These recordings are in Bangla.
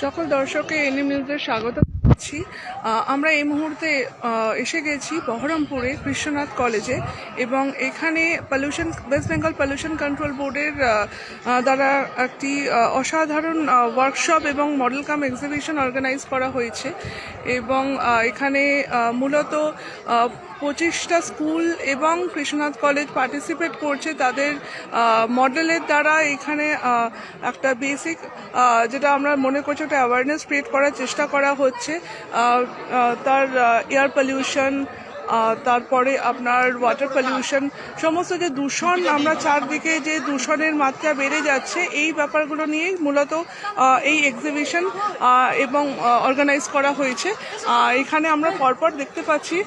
সকল দর্শককে এনএম নিউজে স্বাগত জানাচ্ছি। আমরা এই মুহূর্তে এসে গেছি বহরমপুরে কৃষ্ণনাথ কলেজে এবং এখানে ওয়েস্ট বেঙ্গল পলিউশন কন্ট্রোল বোর্ডের দ্বারা একটি অসাধারণ ওয়ার্কশপ এবং মডেল কাম এক্সিবিশন অর্গানাইজ করা হয়েছে এবং এখানে মূলত 25টা স্কুল এবং কৃষ্ণনাথ কলেজ পার্টিসিপেট করছে। তাদের মডেলের দ্বারা এখানে একটা বেসিক যেটা আমরা মনে করছি একটা অ্যাওয়ারনেস ক্রিয়েট করার চেষ্টা করা হচ্ছে। তার এয়ার পলিউশন, তারপরে আপনার ওয়াটার পলিউশন, সমস্ত যে দূষণ, আমরা চারদিকে যে দূষণের মাত্রা বেড়ে যাচ্ছে, এই ব্যাপারগুলো নিয়েই মূলত এই এক্সিবিশন এবং অর্গানাইজ করা হয়েছে। এখানে আমরা পরপর দেখতে পাচ্ছি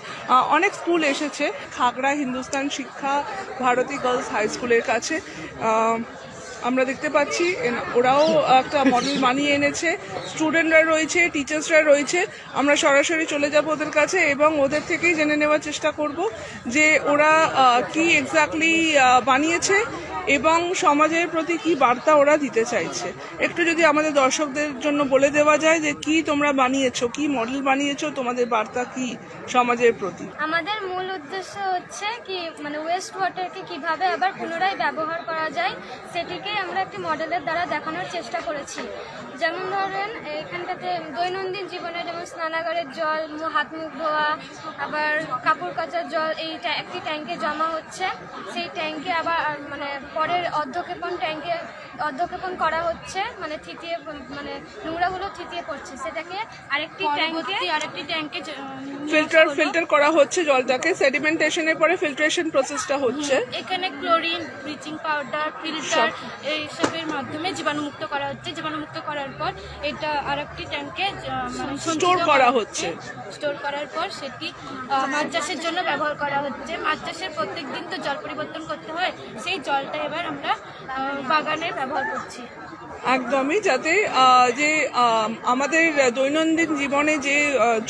অনেক স্কুল এসেছে। খাগড়া হিন্দুস্তান শিক্ষা ভারতী গার্লস হাই স্কুলের কাছে আমরা দেখতে পাচ্ছি ওরাও একটা মডেল বানিয়ে এনেছে। স্টুডেন্টরা রয়েছে, টিচার্সরা রয়েছে। আমরা সরাসরি চলে যাব ওদের কাছে এবং ওদের থেকেই জেনে নেওয়ার চেষ্টা করব যে ওরা কি এক্স্যাক্টলি বানিয়েছে এবং সমাজের প্রতি কি বার্তা ওরা দিতে চাইছে। একটু যদি আমাদের দর্শকদের জন্য বলে দেওয়া যায় যে কি তোমরা বানিয়েছো, কি মডেল বানিয়েছো, তোমাদের বার্তা কি সমাজের প্রতি। আমাদের মূল উদ্দেশ্য হচ্ছে কি ওয়েস্ট ওয়াটারকে কিভাবে আবার পুনরায় ব্যবহার করা যায় সেটিকে আমরা একটি মডেলের দ্বারা দেখানোর চেষ্টা করেছি। যেমন ধরেন এখানটাতে দৈনন্দিন জীবনে যেমন স্নানাগারের জল, হাত মুখ ধোয়া, আবার কাপড় কাচার জল এই একটি ট্যাঙ্কে জমা হচ্ছে। সেই ট্যাঙ্কে আবার পরের অর্ধক্ষেপণ করা হচ্ছে, থিতিয়ে নোংরাগুলো থিতিয়ে পড়ছে, সেটাকে আরেকটি ট্যাঙ্কে ফিল্টার করা হচ্ছে জলটাকে। সেডিমেন্টেশনের পরে ফিল্ট্রেশন প্রসেসটা হচ্ছে। এখানে ক্লোরিন, ব্লিচিং পাউডার, ফিল্টার এইসবের মাধ্যমে জীবাণুমুক্ত করা হচ্ছে। জীবাণুমুক্ত করার পর এটা আরেকটি ট্যাঙ্কে স্টোর করা হচ্ছে। স্টোর করার পর সেটি মাছ চাষের জন্য ব্যবহার করা হচ্ছে। মাছ চাষের প্রত্যেক দিন তো জল পরিবর্তন করতে হয়, সেই জলটা এবার আমরা বাগানে ব্যবহার করছি। একদমই, যাতে যে আমাদের দৈনন্দিন জীবনে যে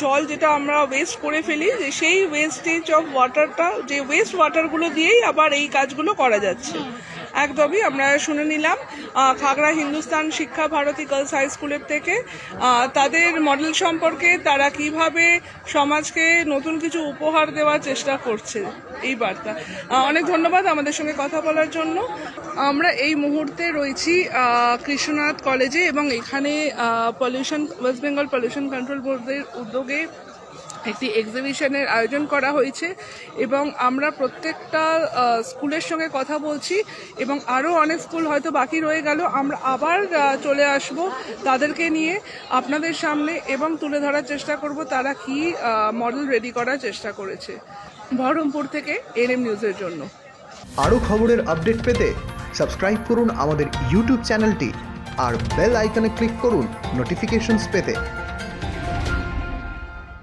জল যেটা আমরা ওয়েস্ট করে ফেলি, যে সেই ওয়েস্টেজ অফ ওয়াটারটা, যে ওয়েস্ট ওয়াটারগুলো দিয়েই আবার এই কাজগুলো করা যাচ্ছে। একদমই, আমরা শুনে নিলাম খাগড়া হিন্দুস্তান শিক্ষা ভারতী গার্লস হাই স্কুলের থেকে তাদের মডেল সম্পর্কে, তারা কিভাবে সমাজকে নতুন কিছু উপহার দেওয়ার চেষ্টা করছে, এই বার্তা। অনেক ধন্যবাদ আমাদের সঙ্গে কথা বলার জন্য। আমরা এই মুহূর্তে রয়েছি কৃষ্ণনাথ কলেজে এবং এখানে ওয়েস্ট বেঙ্গল পলিউশন কন্ট্রোল বোর্ডের উদ্যোগে একটি এক্সিবিশনের আয়োজন করা হয়েছে এবং আমরা প্রত্যেকটা স্কুলের সঙ্গে কথা বলছি এবং আরও অনেক স্কুল হয়তো বাকি রয়ে গেল। আমরা আবার চলে আসব তাদেরকে নিয়ে আপনাদের সামনে এবং তুলে ধরার চেষ্টা করব তারা কি মডেল রেডি করার চেষ্টা করেছে। বহরমপুর থেকে এনএম নিউজের জন্য। আরও খবরের আপডেট পেতে সাবস্ক্রাইব করুন আমাদের ইউটিউব চ্যানেলটি আর বেল আইকনে ক্লিক করুন নোটিফিকেশনস পেতে।